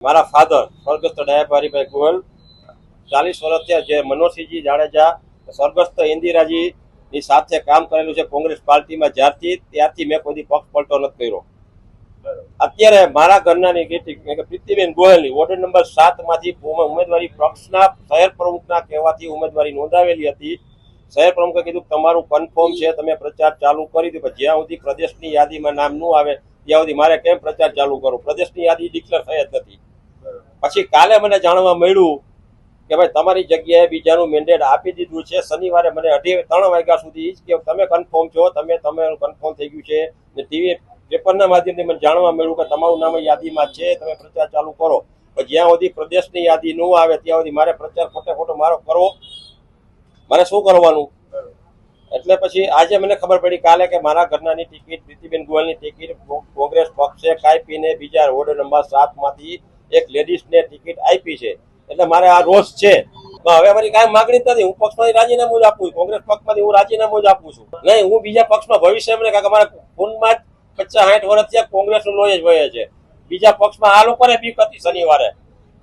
મારા ફાધર સ્વર્ગસ્થ ડાયબ હરિભાઈ ગોયલ 40 વર્ષ થયા, જે મનોજસિંહજી જાડેજા સ્વર્ગસ્થ ઇન્દિરાજી ની સાથે કામ કરેલું છે કોંગ્રેસ પાર્ટીમાં. ત્યારથી મેં કોઈ પક્ષ પલટો નથી કર્યો. અત્યારે મારા ઘરનાની પ્રીતિબેન ગોયલની વોર્ડ નંબર 7 માંથી ઉમેદવારી પક્ષના શહેર પ્રમુખના કહેવાથી ઉમેદવારી નોંધાવેલી હતી. શહેર પ્રમુખે કીધું તમારું કન્ફર્મ છે, તમે પ્રચાર ચાલુ કરી દો. જ્યાં સુધી પ્રદેશની યાદીમાં નામ ન આવે ત્યાં સુધી મારે કેમ પ્રચાર ચાલુ કરો? પ્રદેશની યાદી ડિક્લેર થઈ જ નથી. પછી કાલે મને જાણવા મળ્યું કે ભાઈ તમારી જગ્યાએ બીજાનું મેન્ડેટ આપી દીધું છે. શનિવારે મને 2:30 વાગ્યા સુધી કે તમે કન્ફર્મ છો, તમારું કન્ફર્મ થઈ ગયું છે. ને ટીવી પેપરના માધ્યમથી મને જાણવા મળ્યું કે તમારું નામ યાદીમાં છે, તમે પ્રચાર ચાલુ કરો. જ્યાં સુધી પ્રદેશની યાદી ન આવે ત્યાં સુધી મારે પ્રચાર ખોટો મારો કરવો, મારે શું કરવાનું? એટલે પછી આજે મને ખબર પડી કાલે કે મારા ઘરનાની ટિકિટ પ્રીતિબેન ગોયલની ટિકિટ કોંગ્રેસ પક્ષે કાપીને બીજા વોર્ડ નંબર 7 માંથી એક લેડીઝને ટિકિટ આપી છે. એટલે મારે આ રોષ છે. હવે અમારી કાંઈ માગણી નથી. હું પક્ષમાંથી રાજીનામું જ આપું છું. કોંગ્રેસ પક્ષમાંથી હું રાજીનામું જ આપું છું. નહીં, હું બીજા પક્ષમાં ભવિષ્ય મને કાંઈક અમારા ખૂનમાં જ 50-60 વર્ષ થયા કોંગ્રેસનું લોહી જ વહે છે. બીજા પક્ષમાં આ લોકોને બીક હતી શનિવારે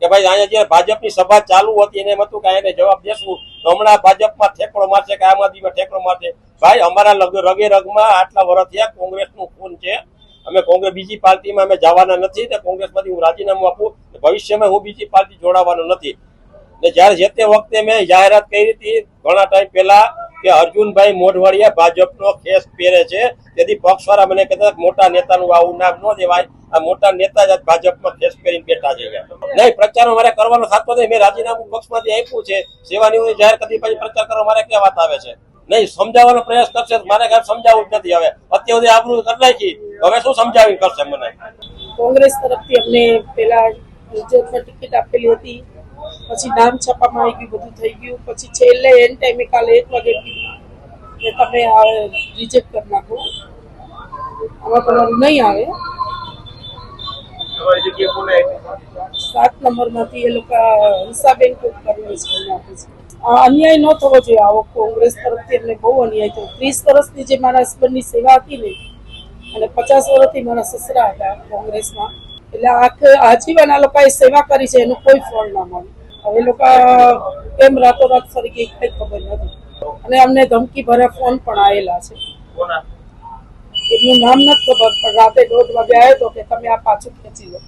કે ભાઈ અહીંયા જયારે ભાજપની સભા ચાલુ હતી એને એમ હતું કે એને જવાબ દેશું તો હમણાં ભાજપમાં ઠેકડો મારશે કે આમ આદમીમાં ઠેકડો મારશે. ભાઈ અમારા રગે રગમાં આટલા વર્ષ થયા કોંગ્રેસનું ખૂન છે. અમે કોંગ્રેસ બીજી પાર્ટીમાં અમે જવાના નથી. તો કોંગ્રેસમાંથી હું રાજીનામું આપું. ભવિષ્યમાં હું બીજી પાર્ટી જોડાવાનો નથી. ને જયારે જે તે વખતે મેં જાહેરાત કરી હતી ઘણા ટાઈમ પહેલા કે અર્જુનભાઈ મોઢવાડિયા ભાજપનો ખેસ પહેરે છે, તેથી પક્ષવાળા મને કહેતા મોટા નેતાનું આવું નામ ન દેવાય. આ મોટા નેતા જ ભાજપમાં ખેસ પહેરીને બેઠા છે. નહીં, પ્રચાર મારે કરવાનો થતો નહીં. મેં રાજીનામું પક્ષમાંથી આપ્યું છે. સેવાની જાહેર કરી પછી પ્રચાર કરવા મારે ક્યાં વાત આવે છે? નહીં, સમજાવવાનો પ્રયાસ કરશે. મારે કાંઈ સમજાવવું જ નથી. હવે અત્યાર સુધી આબરૂ કરી નાખી, હવે શું સમજાવી કરશે મને? કોંગ્રેસ તરફથી અમને પેલા ગુજરાતમાં ટિકિટ આપેલી હતી, પછી નામ છાપામાં આવી ગયું, બધું થઈ ગયું. પછી છેલ્લે એન ટાઈમે કાલે 1 વાગે કે તમે રિજેક્ટ કરી નાખો, આમાં તમારું નહીં આવે. 7 નંબરમાંથી એ લોકો હિસાબેન કોક કરીને આપે છે. અન્યાય ન થવો જોઈએ. આવો કોંગ્રેસ તરફથી અમને બહુ અન્યાય થયો. 30 વર્ષની જે મારા હસબન્ડની સેવા હતી ને, અને 50 વર્ષથી મારા સસરા હતા કોંગ્રેસમાં, એટલે આજીવન આ લોકોએ સેવા કરી છે, એનું કોઈ ફળ ના મળે. હવે લોકો કેમ રાતોરાત ફરી ગઈ કઈ ખબર નથી. અને અમને ધમકી ભર્યા ફોન પણ આવેલા છે. એમનું નામ નથી ખબર, પણ રાતે 1:30 વાગે આવ્યો હતો કે તમે આ પાછું ખેંચી લો.